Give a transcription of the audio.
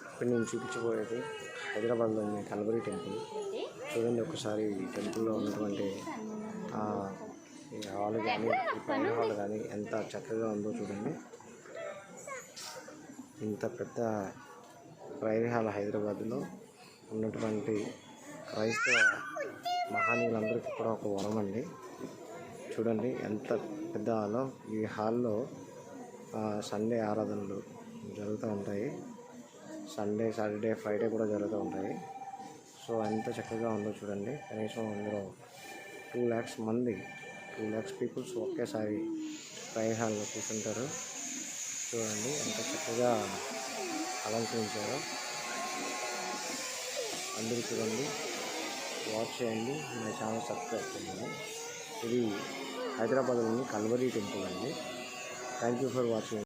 ఇప్పుడు నేను చూపించబోయేది హైదరాబాద్లోని కల్వరి టెంపుల్. చూడండి ఒకసారి ఈ టెంపుల్లో ఉన్నటువంటి ఈ హాల్ కానీ ఈ పైన హాల్ కానీ ఎంత చక్కగా ఉందో చూడండి. ఇంత పెద్ద ప్రైరీ హాల్ హైదరాబాద్లో ఉన్నటువంటి క్రైస్తవ మహనీయులందరికీ కూడా ఒక వరం అండి. చూడండి ఎంత పెద్ద హాలో. ఈ హాల్లో సండే ఆరాధనలు జరుగుతూ ఉంటాయి. సండే, సాటర్డే, ఫ్రైడే కూడా జరుగుతూ ఉంటాయి. సో ఎంత చక్కగా ఉందో చూడండి. కనీసం అందులో 2 lakhs మంది 2 lakhs పీపుల్స్ ఒకేసారి ప్రైర్ హాల్లో కూర్చుంటారు. చూడండి ఎంత చక్కగా అలంకరించారో. అందరూ చూడండి, వాచ్ చేయండి, నా ఛానల్ సబ్స్క్రైబ్ చేయండి. ఇది హైదరాబాద్లోని కల్వరి టెంపుల్ అండి. Thank you for watching.